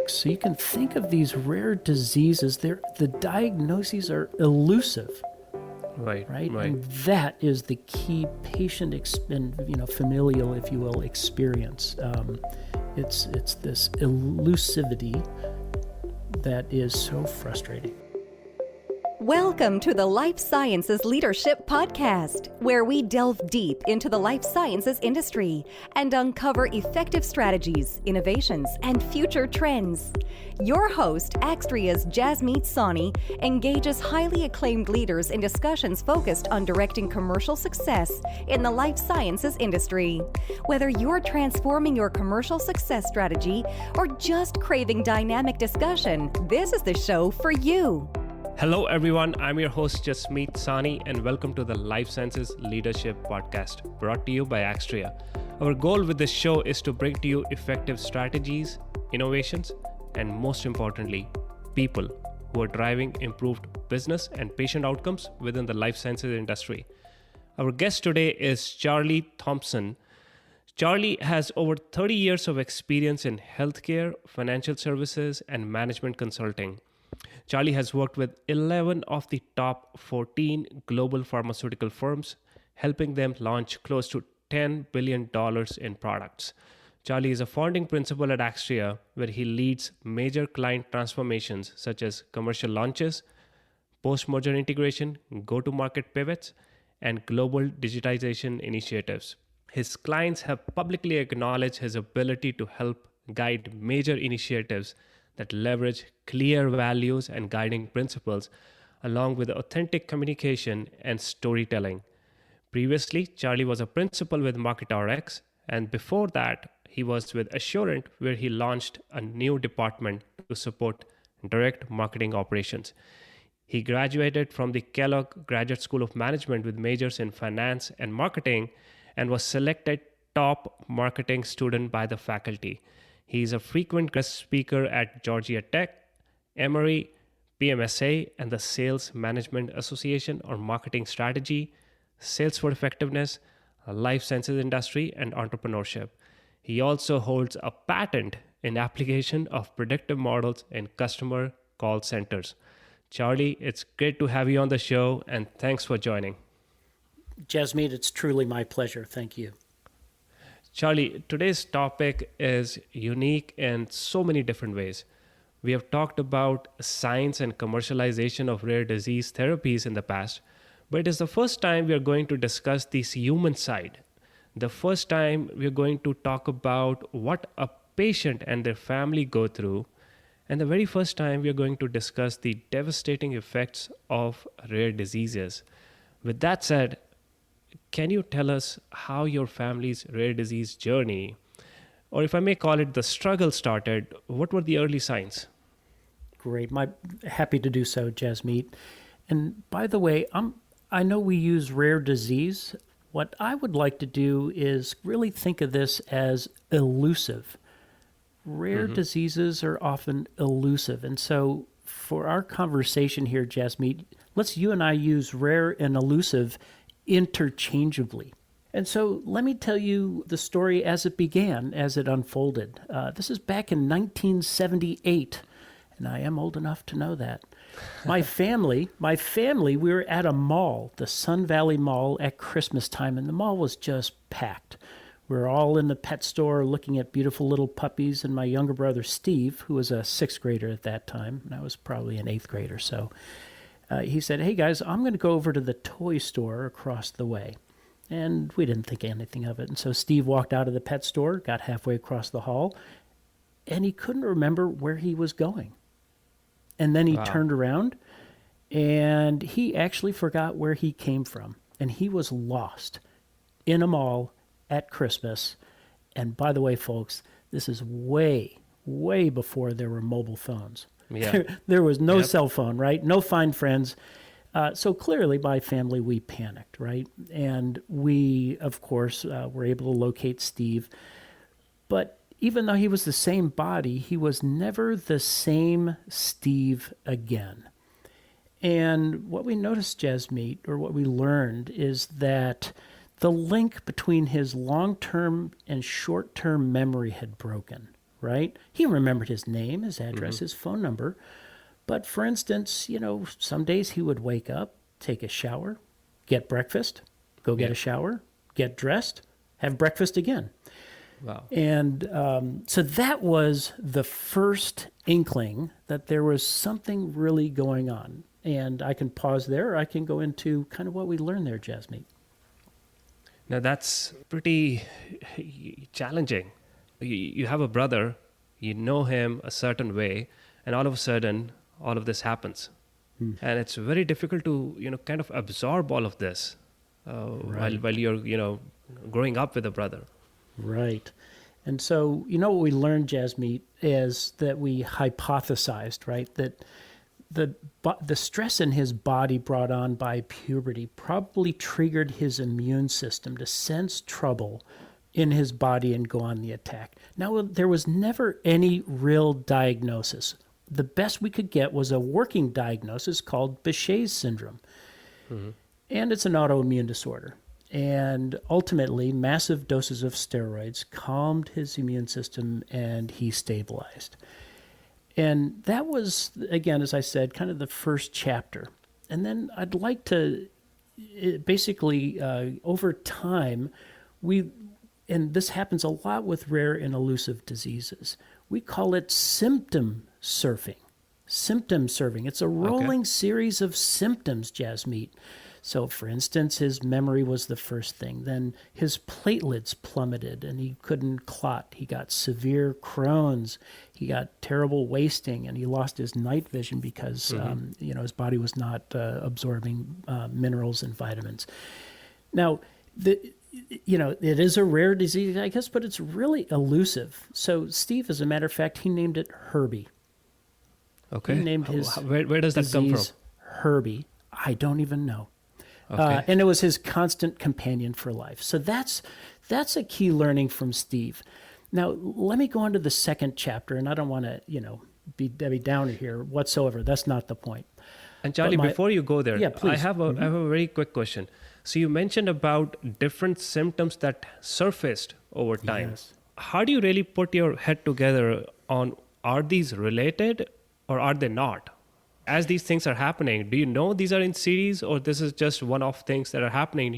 complex. So you can think of these rare diseases, the diagnoses are elusive. Right. And that is the key patient and familial, if you will, experience. It's this elusivity that is so frustrating. Welcome to the Life Sciences Leadership Podcast, where we delve deep into the life sciences industry and uncover effective strategies, innovations, and future trends. Your host, Axtria's Jasmeet Sawhney, engages highly acclaimed leaders in discussions focused on directing commercial success in the life sciences industry. Whether you're transforming your commercial success strategy or just craving dynamic discussion, this is the show for you. Hello, everyone. I'm your host, Jasmeet Sawhney, and welcome to the Life Sciences Leadership Podcast, brought to you by Axtria. Our goal with this show is to bring to you effective strategies, innovations, and most importantly, people who are driving improved business and patient outcomes within the life sciences industry. Our guest today is Charlie Thompson. Charlie has over 30 years of experience in healthcare, financial services, and management consulting. Charlie has worked with 11 of the top 14 global pharmaceutical firms, helping them launch close to $10 billion in products. Charlie is a founding principal at Axtria, where he leads major client transformations such as commercial launches, post-merger integration, go-to-market pivots, and global digitization initiatives. His clients have publicly acknowledged his ability to help guide major initiatives that leverage clear values and guiding principles, along with authentic communication and storytelling. Previously, Charlie was a principal with MarketRx, and before that, he was with Assurant, where he launched a new department to support direct marketing operations. He graduated from the Kellogg Graduate School of Management with majors in finance and marketing, and was selected top marketing student by the faculty. He is a frequent guest speaker at Georgia Tech, Emory, PMSA, and the Sales Management Association on marketing strategy, sales for effectiveness, life sciences industry, and entrepreneurship. He also holds a patent in application of predictive models in customer call centers. Charlie, it's great to have you on the show, and thanks for joining. Jasmeet, it's truly my pleasure. Thank you. Charlie, today's topic is unique in so many different ways. We have talked about science and commercialization of rare disease therapies in the past, but it is the first time we are going to discuss this human side. The first time we are going to talk about what a patient and their family go through, and the very first time we are going to discuss the devastating effects of rare diseases. With that said, can you tell us how your family's rare disease journey, or if I may call it the struggle, started? What were the early signs? Great. Happy to do so, Jasmeet. And by the way, I know we use rare disease. What I would like to do is really think of this as elusive. Rare diseases are often elusive. And so for our conversation here, Jasmeet, let's you and I use rare and elusive interchangeably. And so let me tell you the story as it began, as it unfolded. This is back in 1978, and I am old enough to know that. My family, we were at a mall, the Sun Valley Mall, at Christmas time, and the mall was just packed. We were all in the pet store looking at beautiful little puppies, and my younger brother, Steve, who was a sixth grader at that time, and I was probably an eighth grader, so he said, "Hey guys, I'm going to go over to the toy store across the way." And we didn't think anything of it. And so Steve walked out of the pet store, got halfway across the hall, and he couldn't remember where he was going. And then he turned around, and he actually forgot where he came from. And he was lost in a mall at Christmas. And by the way, folks, this is way, way before there were mobile phones. Yeah. There was no cell phone, right? No find friends. So clearly, my family, we panicked, right? And we, of course, were able to locate Steve. But even though he was the same body, he was never the same Steve again. And what we noticed, Jasmeet, or what we learned, is that the link between his long-term and short-term memory had broken. right? He remembered his name, his address, his phone number. But for instance, some days he would wake up, take a shower, get breakfast, go get a shower, get dressed, have breakfast again. Wow. And so that was the first inkling that there was something really going on. And I can pause there, or I can go into kind of what we learned there, Jasmine. Now that's pretty challenging. You have a brother, you know him a certain way, and all of a sudden, all of this happens. And it's very difficult to, kind of absorb all of this while you're, growing up with a brother. Right. And so, what we learned, Jasmeet, is that we hypothesized, right, that the stress in his body brought on by puberty probably triggered his immune system to sense trouble in his body and go on the attack. Now, there was never any real diagnosis. The best we could get was a working diagnosis called Behçet's syndrome. And it's an autoimmune disorder. And ultimately, massive doses of steroids calmed his immune system and he stabilized. And that was, again, as I said, kind of the first chapter. And then I'd like to basically, over time, and this happens a lot with rare and elusive diseases, we call it symptom surfing. Symptom surfing. It's a rolling series of symptoms, Jasmeet. So, for instance, his memory was the first thing. Then his platelets plummeted and he couldn't clot. He got severe Crohn's. He got terrible wasting and he lost his night vision because, his body was not absorbing minerals and vitamins. Now, it is a rare disease, I guess, but it's really elusive. So, Steve, as a matter of fact, he named it Herbie. Okay. He named his where does that come from? Herbie. I don't even know. Okay. And it was his constant companion for life. So that's a key learning from Steve. Now, let me go on to the second chapter, and I don't want to, be Debbie Downer here whatsoever. That's not the point. And Charlie, before you go there, please. I have a very quick question. So you mentioned about different symptoms that surfaced over time. Yes. How do you really put your head together on, are these related or are they not? As these things are happening, do you know these are in series or this is just one-off things that are happening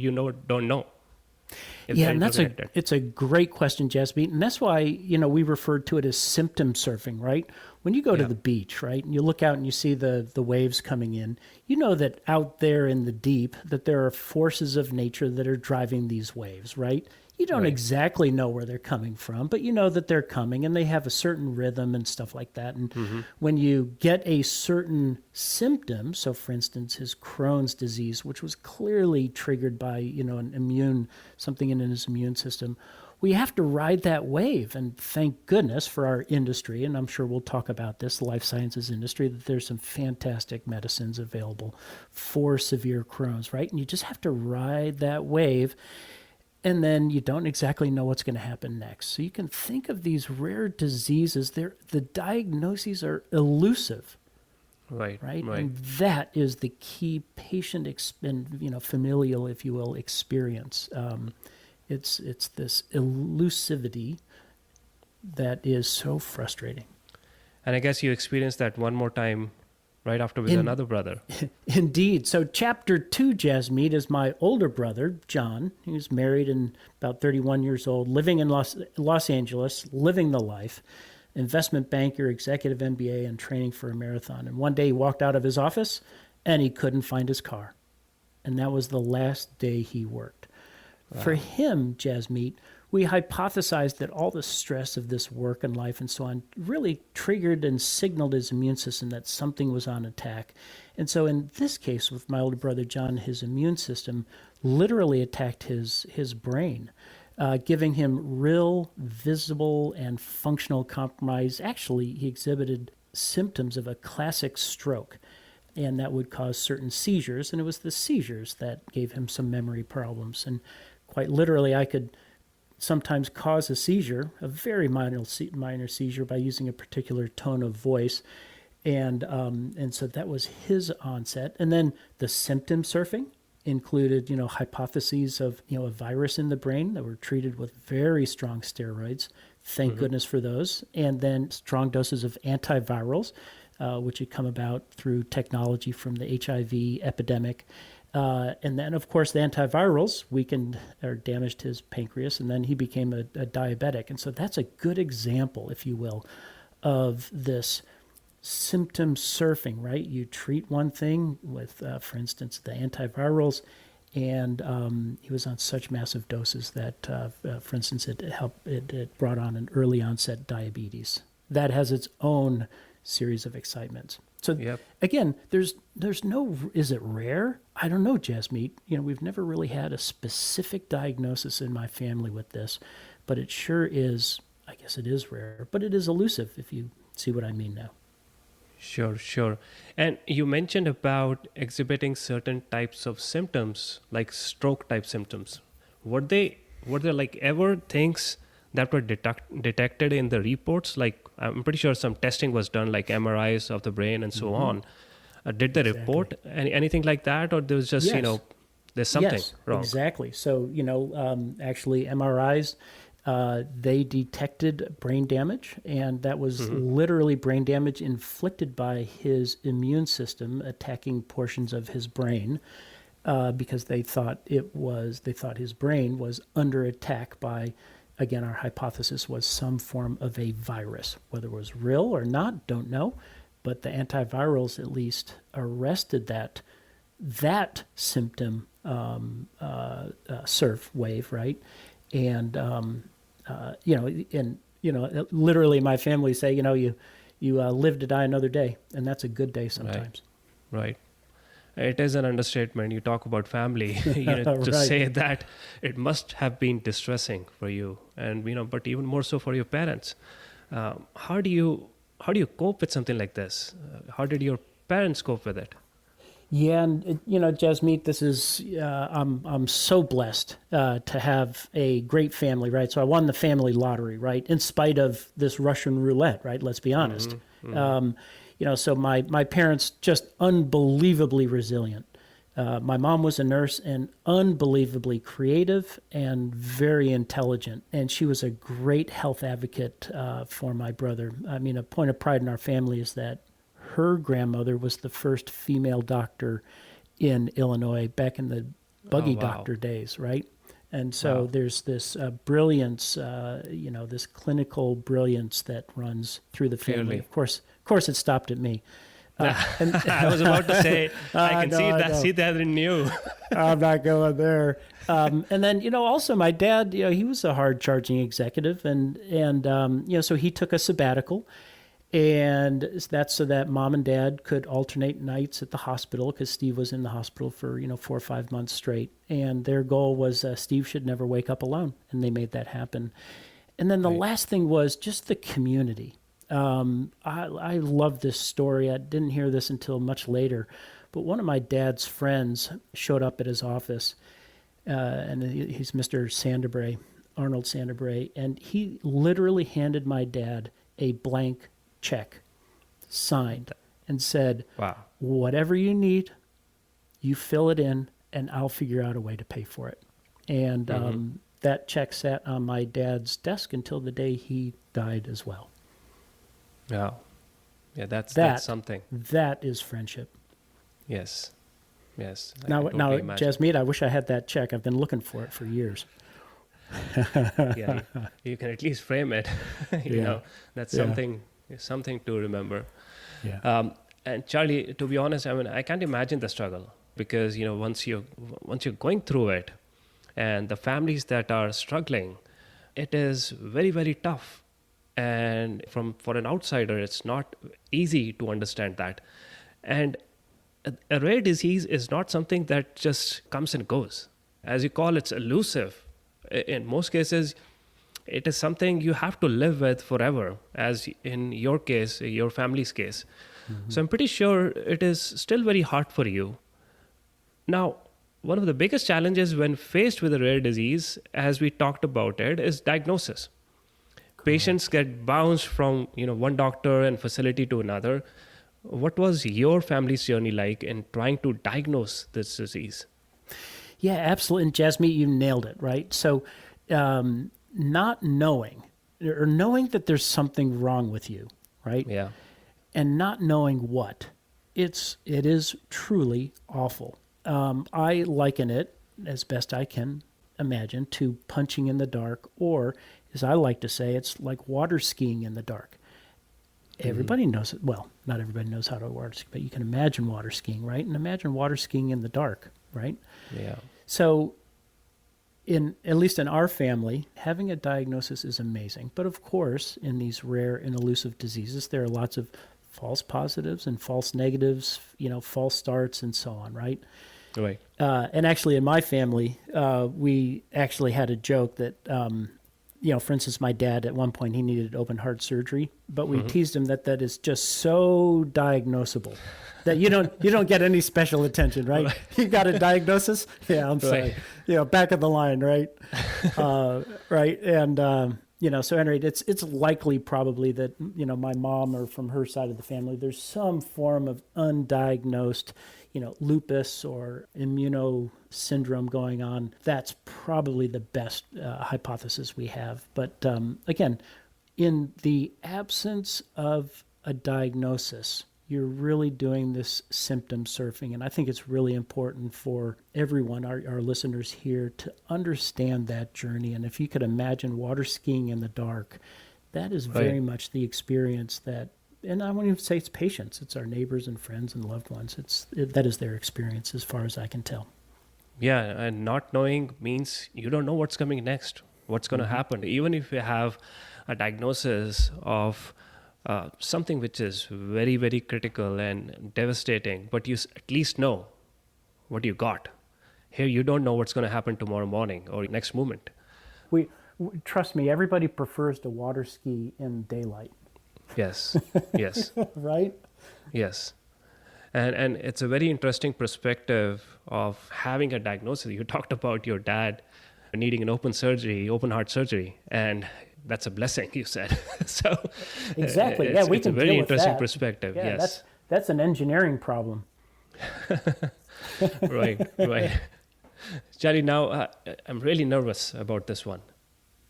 don't know? Yeah, and it's a great question, Jasmine. And that's why, we referred to it as symptom surfing, right? When you go to the beach, right, and you look out and you see the waves coming in, you know that out there in the deep that there are forces of nature that are driving these waves, right? You don't exactly know where they're coming from, but you know that they're coming and they have a certain rhythm and stuff like that. And when you get a certain symptom, so for instance, his Crohn's disease, which was clearly triggered by, something in his immune system, we have to ride that wave. And thank goodness for our industry, and I'm sure we'll talk about this, the life sciences industry, that there's some fantastic medicines available for severe Crohn's, right? And you just have to ride that wave. And then you don't exactly know what's going to happen next. So you can think of these rare diseases, the diagnoses are elusive. Right. And that is the key patient, familial, if you will, experience. It's this elusivity that is so frustrating. And I guess you experienced that one more time right after with another brother. Indeed. So chapter 2, Jasmeet, is my older brother, John. He was married and about 31 years old, living in Los Angeles, living the life, investment banker, executive MBA, and training for a marathon. And one day he walked out of his office and he couldn't find his car. And that was the last day he worked. Wow. For him, Jasmeet, we hypothesized that all the stress of this work and life and so on really triggered and signaled his immune system that something was on attack. And so in this case, with my older brother John, his immune system literally attacked his brain, giving him real, visible, and functional compromise. Actually, he exhibited symptoms of a classic stroke, and that would cause certain seizures. And it was the seizures that gave him some memory problems. And quite literally, I could sometimes cause a seizure, a very minor seizure, by using a particular tone of voice. And so that was his onset. And then the symptom surfing included, hypotheses of, a virus in the brain that were treated with very strong steroids, Thank goodness for those. And then strong doses of antivirals, which had come about through technology from the HIV epidemic. And then, of course, the antivirals weakened or damaged his pancreas, and then he became a diabetic. And so that's a good example, if you will, of this symptom surfing, right? You treat one thing with, for instance, the antivirals, and he was on such massive doses that, for instance, it brought on an early onset diabetes. That has its own series of excitements. So again, there's no, is it rare? I don't know, Jasmeet. We've never really had a specific diagnosis in my family with this, but it sure is, I guess it is rare, but it is elusive, if you see what I mean now. Sure. And you mentioned about exhibiting certain types of symptoms, like stroke type symptoms. Were there like ever things that were detected in the reports? Like, I'm pretty sure some testing was done, like MRIs of the brain and so on. Did they report anything like that, or there was just, there's something wrong? Exactly. So, actually MRIs, they detected brain damage, and that was literally brain damage inflicted by his immune system attacking portions of his brain, because they thought his brain was under attack by, again, our hypothesis was some form of a virus. Whether it was real or not, don't know, but the antivirals at least arrested that symptom surf wave, right? And literally my family say, you live to die another day, and that's a good day sometimes. Right. It is an understatement. You talk about family, to say that it must have been distressing for you, and but even more so for your parents. How do you cope with something like this? How did your parents cope with it? Yeah, and Jasmeet, this is I'm so blessed to have a great family, right? So I won the family lottery, right? In spite of this Russian roulette, right? Let's be honest. So my parents just unbelievably resilient. My mom was a nurse and unbelievably creative and very intelligent, and she was a great health advocate for my brother. I mean, a point of pride in our family is that her grandmother was the first female doctor in Illinois back in the buggy doctor days, right? And so there's this brilliance, this clinical brilliance that runs through the family. Clearly. Of course, it stopped at me. And I was about to say, I can see that in you. I'm not going there. And then, also my dad, he was a hard-charging executive, and so he took a sabbatical. And that's so that mom and dad could alternate nights at the hospital, because Steve was in the hospital for 4 or 5 months straight. And their goal was Steve should never wake up alone, and they made that happen. And then the last thing was just the community. I love this story. I didn't hear this until much later, but one of my dad's friends showed up at his office, and he's Mr. Sanderbray, Arnold Sanderbray, and he literally handed my dad a blank check signed and said, whatever you need, you fill it in, and I'll figure out a way to pay for it. And that check sat on my dad's desk until the day he died as well. Yeah, that's something. That is friendship. Yes. Now, Jasmeet, I wish I had that check. I've been looking for it for years. Yeah, you can at least frame it. That's something to remember. Yeah. And Charlie, to be honest, I can't imagine the struggle, because once you're going through it, and the families that are struggling, it is very, very tough. And for an outsider, it's not easy to understand that. And a rare disease is not something that just comes and goes. As you call, it's elusive. In most cases, it is something you have to live with forever, as in your case, your family's case. So I'm pretty sure it is still very hard for you. Now, one of the biggest challenges when faced with a rare disease, as we talked about it, is diagnosis. Patients get bounced from one doctor and facility to another. What was your family's journey like in trying to diagnose this disease? Yeah, absolutely. And Jasmeet, you nailed it, right? So not knowing or knowing that there's something wrong with you, right? Yeah. And not knowing what, it is truly awful. I liken it, as best I can imagine, to punching in the dark, or as I like to say, it's like water skiing in the dark. Everybody knows it. Well, not everybody knows how to water ski, but you can imagine water skiing, right? And imagine water skiing in the dark, right? Yeah. So at least in our family, having a diagnosis is amazing. But of course, in these rare and elusive diseases, there are lots of false positives and false negatives, false starts and so on, right? Right. And actually in my family, we actually had a joke that, for instance, my dad at one point, he needed open heart surgery, but we teased him that is just so diagnosable that you don't get any special attention, right? You got a diagnosis? Yeah, I'm sorry. Back of the line, right? Right. And, so anyway, it's likely probably that, my mom or from her side of the family, there's some form of undiagnosed, lupus or immuno syndrome going on. That's probably the best hypothesis we have. But again, in the absence of a diagnosis, you're really doing this symptom surfing. And I think it's really important for everyone, our listeners here, to understand that journey. And if you could imagine water skiing in the dark, that is very much the experience that, and I won't even say it's patients, it's our neighbors and friends and loved ones. That is their experience as far as I can tell. Yeah, and not knowing means you don't know what's coming next, what's going to happen. Even if you have a diagnosis of something which is very, very critical and devastating, but you at least know what you got. Here, you don't know what's going to happen tomorrow morning or next moment. We trust me, everybody prefers to water ski in daylight. Yes, yes. Right? Yes. And it's a very interesting perspective of having a diagnosis. You talked about your dad needing an open heart surgery, and that's a blessing, you said. So exactly. It's a very interesting perspective. Yeah, yes. That's an engineering problem. Right. Charlie, now I'm really nervous about this one.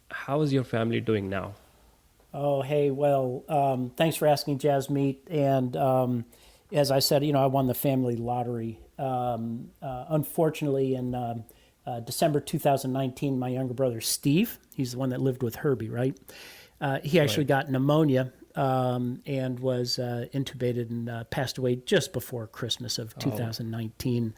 How is your family doing now? Oh, hey, well, thanks for asking, Jasmeet. And as I said, I won the family lottery. Unfortunately, in December 2019, my younger brother, Steve, he's the one that lived with Herbie, right? He actually got pneumonia and was intubated and passed away just before Christmas of 2019.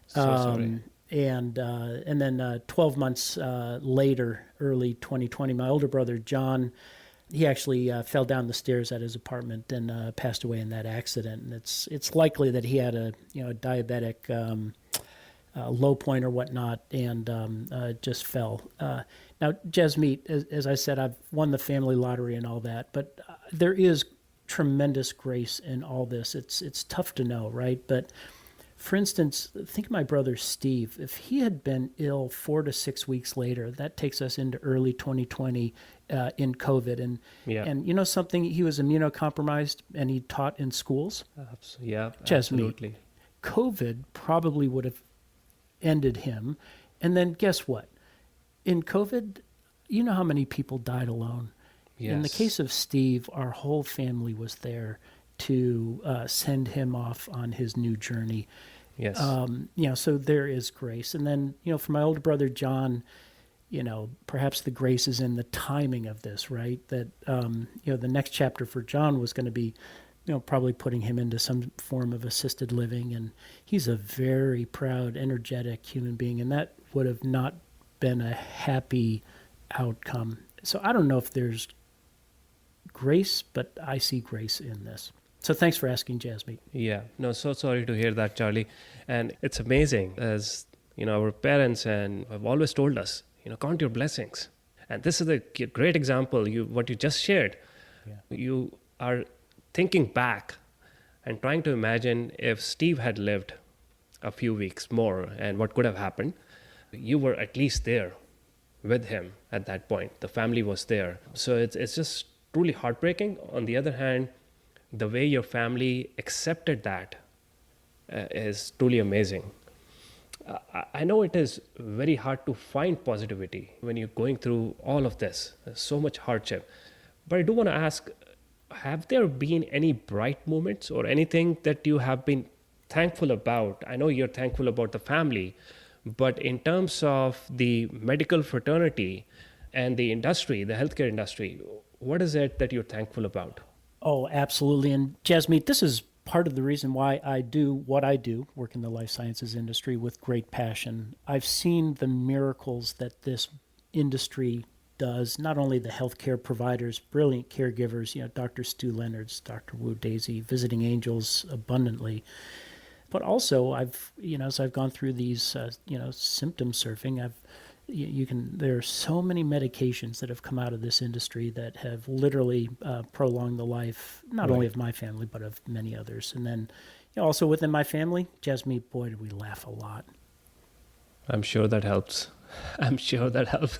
So sorry. And then 12 months later, early 2020, my older brother, John, he actually fell down the stairs at his apartment and passed away in that accident. And it's likely that he had a diabetic low point or whatnot, and just fell. Now, Jasmeet, as I said, I've won the family lottery and all that, but there is tremendous grace in all this. It's tough to know, right? But for instance, think of my brother Steve. If he had been ill 4 to 6 weeks later, that takes us into early 2020 in COVID. And something, he was immunocompromised and he taught in schools. Yeah, absolutely. COVID probably would have ended him. And then guess what? In COVID, you know how many people died alone? Yes. In the case of Steve, our whole family was there to send him off on his new journey. Yes. So there is grace. And then, for my older brother, John, perhaps the grace is in the timing of this, right? That, the next chapter for John was going to be, probably putting him into some form of assisted living. And he's a very proud, energetic human being. And that would have not been a happy outcome. So I don't know if there's grace, but I see grace in this. So thanks for asking, Jasmeet. Yeah, no, so sorry to hear that, Charlie. And it's amazing, as our parents and have always told us, count your blessings. And this is a great example. What you just shared. Yeah. You are thinking back and trying to imagine if Steve had lived a few weeks more and what could have happened. You were at least there with him at that point. The family was there. So it's just truly heartbreaking. On the other hand, the way your family accepted that is truly amazing. I know it is very hard to find positivity when you're going through all of this. There's so much hardship. But I do want to ask, have there been any bright moments or anything that you have been thankful about? I know you're thankful about the family, but in terms of the medical fraternity and the industry, the healthcare industry, what is it that you're thankful about? Oh, absolutely. And Jasmeet, this is part of the reason why I do what I do, work in the life sciences industry with great passion. I've seen the miracles that this industry does, not only the healthcare providers, brilliant caregivers, Dr. Stu Leonards, Dr. Wu Daisy, visiting angels abundantly, but also as I've gone through these, symptom surfing, there are so many medications that have come out of this industry that have literally prolonged the life, not only of my family, but of many others. And then also within my family, Jasmeet, boy, did we laugh a lot. I'm sure that helps. I'm sure that helps.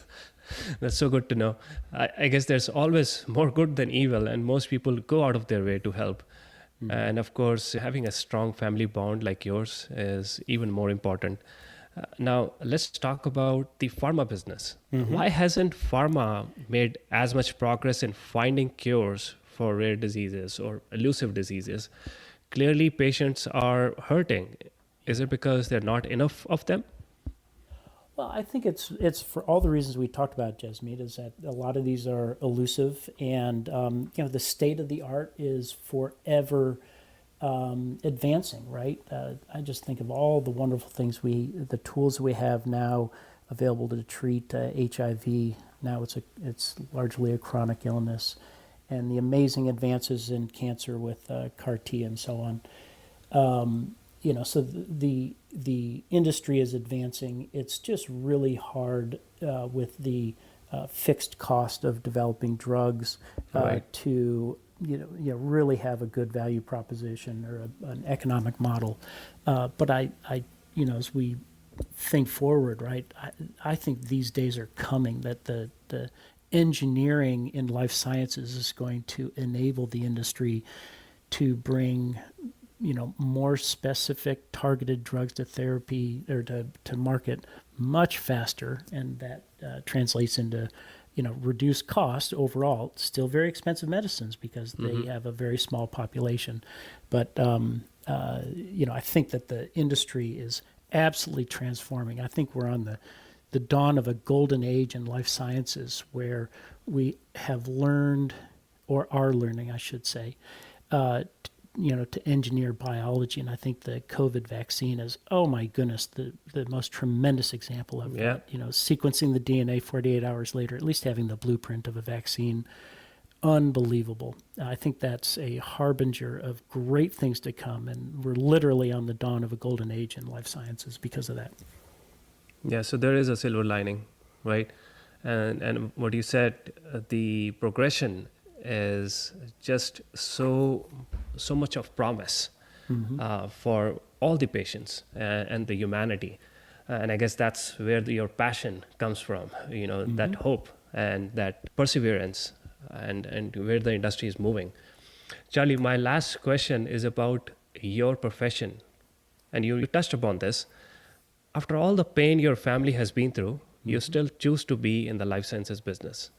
That's so good to know. I guess there's always more good than evil, and most people go out of their way to help. Mm-hmm. And of course, having a strong family bond like yours is even more important. Now, let's talk about the pharma business. Mm-hmm. Why hasn't pharma made as much progress in finding cures for rare diseases or elusive diseases? Clearly, patients are hurting. Is it because there are not enough of them? Well, I think it's for all the reasons we talked about, Jasmeet, is that a lot of these are elusive, and the state of the art is forever advancing, right? I just think of all the wonderful things the tools we have now available to treat HIV. Now it's largely a chronic illness, and the amazing advances in cancer with CAR T and so on. So the industry is advancing. It's just really hard with the fixed cost of developing drugs to really have a good value proposition or an economic model. But I as we think forward, right, I think these days are coming that the engineering in life sciences is going to enable the industry to bring more specific targeted drugs to therapy or to market much faster, and that translates into reduced cost overall. Still very expensive medicines because they have a very small population, but I think that the industry is absolutely transforming. I think we're on the dawn of a golden age in life sciences where we have learned, or are learning, I should say, to engineer biology. And I think the COVID vaccine is, oh my goodness, the most tremendous example of that. Sequencing the DNA 48 hours later, at least having the blueprint of a vaccine, unbelievable. I think that's a harbinger of great things to come, and we're literally on the dawn of a golden age in life sciences because of that. Yeah, so there is a silver lining, right? And what you said, the progression is just so much of promise for all the patients and the humanity. And I guess that's where your passion comes from, that hope and that perseverance and where the industry is moving. Charlie, my last question is about your profession. And you touched upon this. After all the pain your family has been through, you still choose to be in the life sciences business.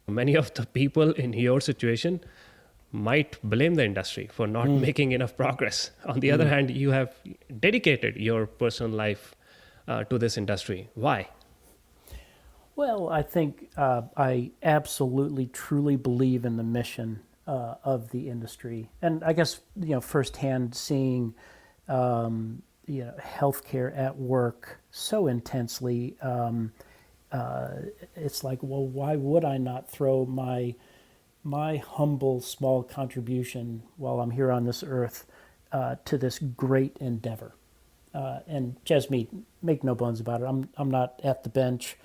Many of the people in your situation might blame the industry for not making enough progress. On the other hand, you have dedicated your personal life to this industry. Why? Well, I think I absolutely, truly believe in the mission of the industry. And I guess, firsthand seeing, healthcare at work so intensely, it's like, well, why would I not throw my humble, small contribution while I'm here on this earth to this great endeavor? And Jasmeet, make no bones about it. I'm not at the bench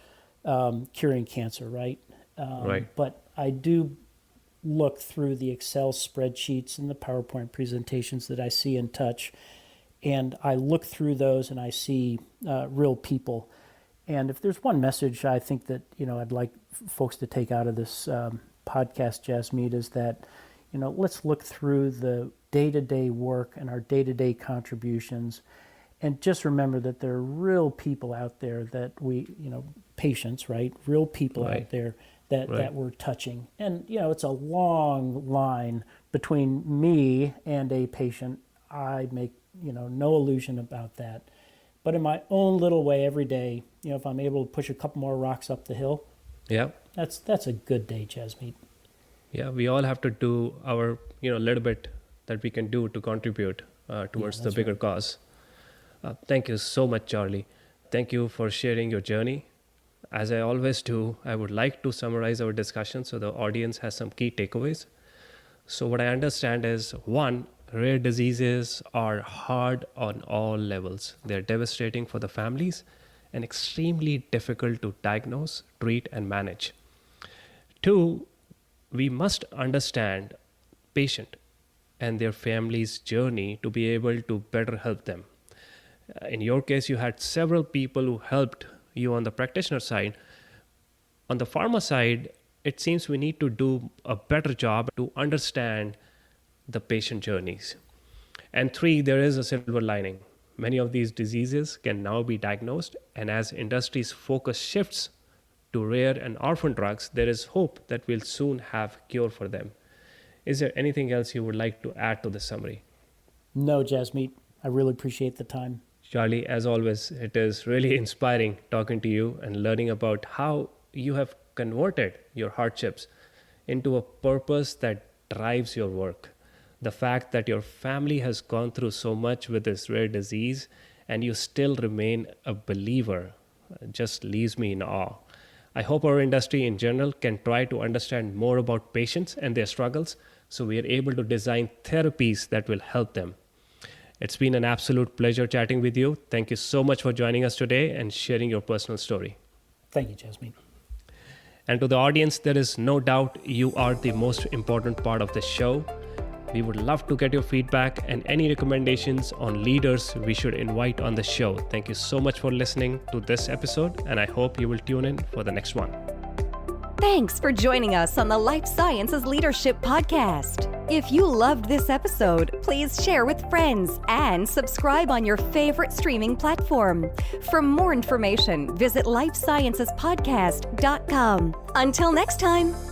curing cancer, right? Right. But I do look through the Excel spreadsheets and the PowerPoint presentations that I see and touch, and I look through those and I see real people. And if there's one message I think that I'd like folks to take out of this podcast, Jasmeet, is that let's look through the day-to-day work and our day-to-day contributions And just remember that there are real people out there that patients, right? Real people out there that we're touching. And, it's a long line between me and a patient. I make, no illusion about that. But in my own little way every day, if I'm able to push a couple more rocks up the hill, that's a good day, Jasmeet. Yeah, we all have to do our, little bit that we can do to contribute towards the bigger cause. Thank you so much, Charlie. Thank you for sharing your journey. As I always do, I would like to summarize our discussion so the audience has some key takeaways. So what I understand is, 1, rare diseases are hard on all levels. They're devastating for the families and extremely difficult to diagnose, treat, and manage. 2, we must understand patient and their family's journey to be able to better help them. In your case, you had several people who helped you on the practitioner side. On the pharma side, it seems we need to do a better job to understand the patient journeys. And 3, there is a silver lining. Many of these diseases can now be diagnosed, and as industry's focus shifts to rare and orphan drugs, there is hope that we'll soon have a cure for them. Is there anything else you would like to add to the summary? No, Jasmeet. I really appreciate the time. Charlie, as always, it is really inspiring talking to you and learning about how you have converted your hardships into a purpose that drives your work. The fact that your family has gone through so much with this rare disease and you still remain a believer just leaves me in awe. I hope our industry in general can try to understand more about patients and their struggles so we are able to design therapies that will help them. It's been an absolute pleasure chatting with you. Thank you so much for joining us today and sharing your personal story. Thank you, Jasmeet. And to the audience, there is no doubt you are the most important part of the show. We would love to get your feedback and any recommendations on leaders we should invite on the show. Thank you so much for listening to this episode, and I hope you will tune in for the next one. Thanks for joining us on the Life Sciences Leadership Podcast. If you loved this episode, please share with friends and subscribe on your favorite streaming platform. For more information, visit lifesciencespodcast.com. Until next time.